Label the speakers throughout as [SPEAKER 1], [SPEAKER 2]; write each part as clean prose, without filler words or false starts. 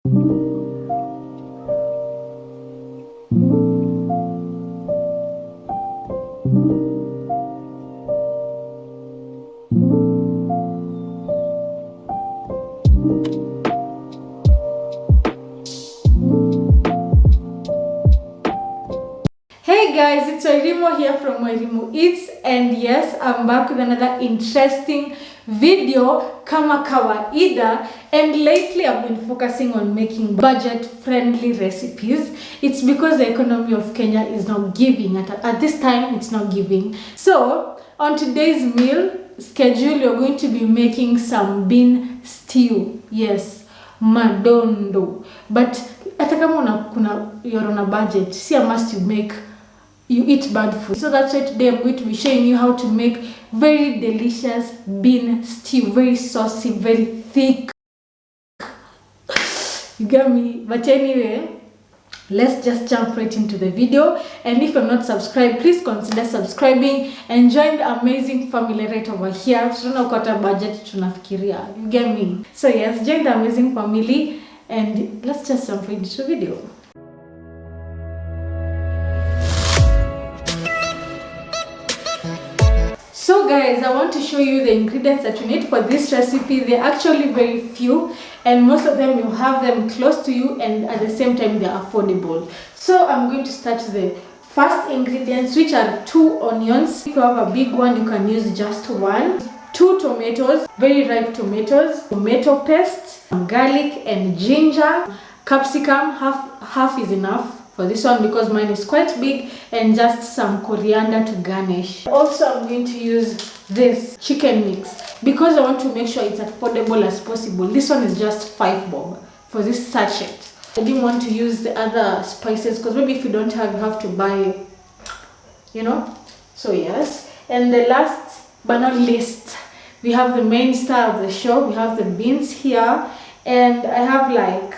[SPEAKER 1] Hey guys, it's Wairimu here from Wairimu Eats, and yes, I'm back with another interesting video kama kawaida. And lately I've been focusing on making budget-friendly recipes. It's because the economy of Kenya is not giving. At this time, it's not giving. So on today's meal schedule, you're going to be making some bean stew. Yes, madondo. But hata kama you're on a budget, see a must you eat bad food. So that's why today I'm going to be showing you how to make very delicious bean stew, very saucy, very thick. You got me. But anyway, let's just jump right into the video. And if you're not subscribed, please consider subscribing and join the amazing family right over here. Tunaokota budget tunafikiria. You get me? So yes, join the amazing family and let's just jump right into the video. So guys, I want to show you the ingredients that you need for this recipe. They're actually very few, and most of them you have them close to you, and at the same time they're affordable. So I'm going to start the first ingredients, which are 2 onions. If you have a big one, you can use just 1. 2 tomatoes, very ripe tomatoes, tomato paste, garlic and ginger, capsicum, half is enough for this one because mine is quite big, and just some coriander to garnish. Also, I'm going to use this chicken mix because I want to make sure it's affordable as possible. This one is just 5 bob for this sachet. I didn't want to use the other spices because maybe if you don't have, you have to buy, you know. So yes, and the last but not least, we have the main star of the show. We have the beans here, and I have like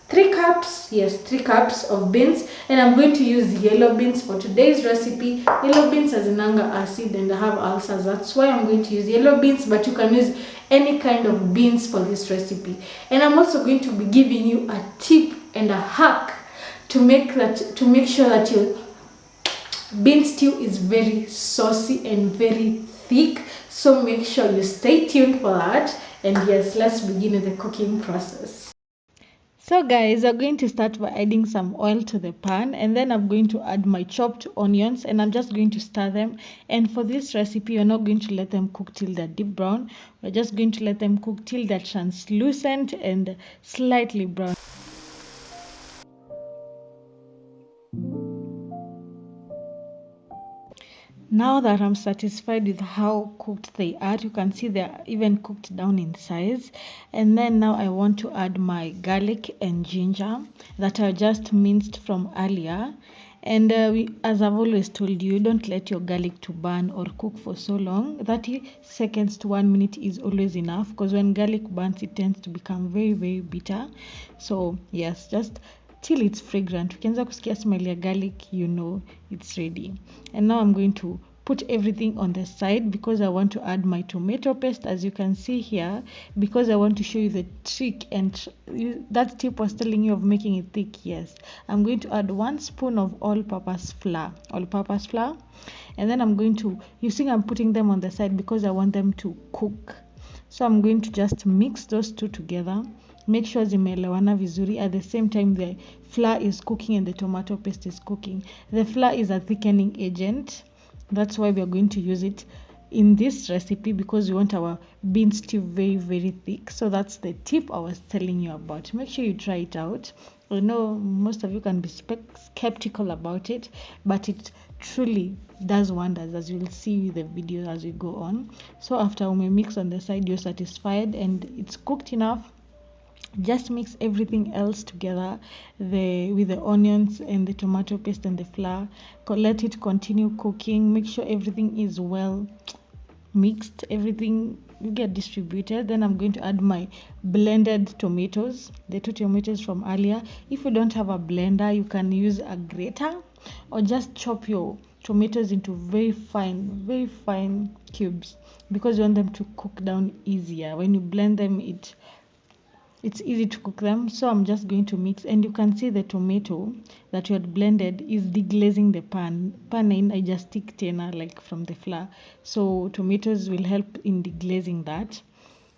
[SPEAKER 1] 3 cups, yes, 3 cups of beans, and I'm going to use yellow beans for today's recipe. Yellow beans has ananga acid and I have ulcers, that's why I'm going to use yellow beans, but you can use any kind of beans for this recipe. And I'm also going to be giving you a tip and a hack to make sure that your bean stew is very saucy and very thick. So make sure you stay tuned for that. And yes, let's begin with the cooking process. So guys, I'm going to start by adding some oil to the pan, and then I'm going to add my chopped onions, and I'm just going to stir them. And for this recipe, you're not going to let them cook till they're deep brown. We're just going to let them cook till they're translucent and slightly brown. Now that I'm satisfied with how cooked they are, you can see they're even cooked down in size. And then now I want to add my garlic and ginger that I just minced from earlier. And as I've always told you, don't let your garlic to burn or cook for so long. 30 seconds to 1 minute is always enough, because when garlic burns, it tends to become very, very bitter. So yes, just till it's fragrant. Ukianza kusikia smell ya garlic, you know it's ready. And now I'm going to put everything on the side because I want to add my tomato paste, as you can see here, because I want to show you the trick. And that tip was telling you of making it thick. Yes, I'm going to add 1 spoon of all-purpose flour, and then I'm going to, you see I'm putting them on the side because I want them to cook. So I'm going to just mix those two together. Make sure zimeelewana vizuri. At the same time, the flour is cooking and the tomato paste is cooking. The flour is a thickening agent. That's why we are going to use it in this recipe, because we want our bean stew very, very thick. So that's the tip I was telling you about. Make sure you try it out. I know most of you can be skeptical about it, but it truly does wonders, as you will see with the video as we go on. So after we mix on the side, you're satisfied and it's cooked enough. Just mix everything else together with the onions and the tomato paste and the flour. Let it continue cooking. Make sure everything is well mixed, everything you get distributed. Then I'm going to add my blended tomatoes, the 2 tomatoes from earlier. If you don't have a blender, you can use a grater or just chop your tomatoes into very fine cubes, because you want them to cook down easier. When you blend them, it it's easy to cook them. So I'm just going to mix, and you can see the tomato that you had blended is deglazing the pan. I just stick tena like from the flour. So tomatoes will help in deglazing that.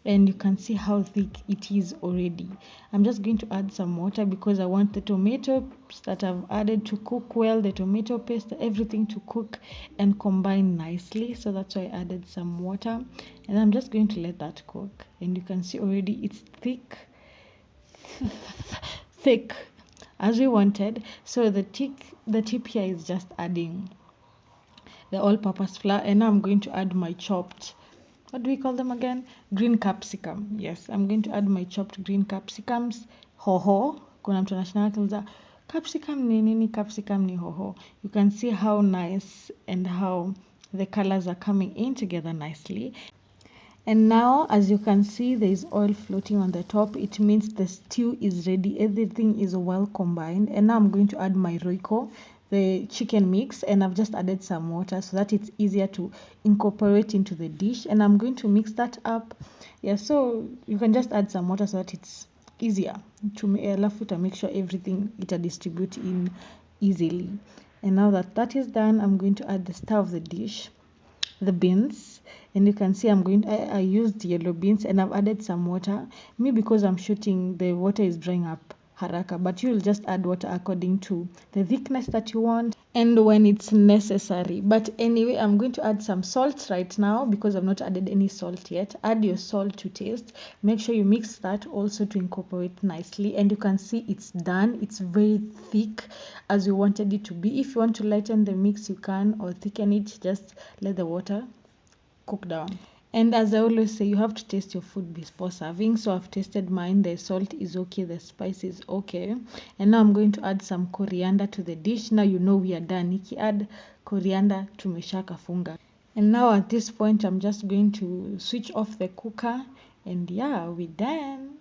[SPEAKER 1] And you can see how thick it is already. I'm just going to add some water because I want the tomatoes that I've added to cook well, the tomato paste, everything to cook and combine nicely. So that's why I added some water, and I'm just going to let that cook. And you can see already it's thick as we wanted. So the tip here is just adding the all-purpose flour, and now I'm going to add my chopped, what do we call them again, green capsicum. Yes, I'm going to add my chopped green capsicums. Hoho, kuna mtu anashangaa capsicum ni nini? Capsicum ni hoho. You can see how nice and how the colors are coming in together nicely. And now, as you can see, there is oil floating on the top. It means the stew is ready. Everything is well combined. And now I'm going to add my Royco, the chicken mix, and I've just added some water so that it's easier to incorporate into the dish. And I'm going to mix that up. Yeah, so you can just add some water so that it's easier to make sure everything it distribute in easily. And now that that is done, I'm going to add the star of the dish, the beans. And you can see I used yellow beans, and I've added some water. Me, because I'm shooting, the water is drying up haraka, but you'll just add water according to the thickness that you want and when it's necessary. But anyway, I'm going to add some salt right now because I've not added any salt yet. Add your salt to taste. Make sure you mix that also to incorporate nicely. And you can see it's done. It's very thick as you wanted it to be. If you want to lighten the mix, you can, or thicken it. Just let the water cook down. And as I always say, you have to taste your food before serving. So I've tasted mine. The salt is okay, the spice is okay. And now I'm going to add some coriander to the dish. Now you know we are done. Niki add coriander tumeshakafunga. And now at this point, I'm just going to switch off the cooker, and yeah, we're done.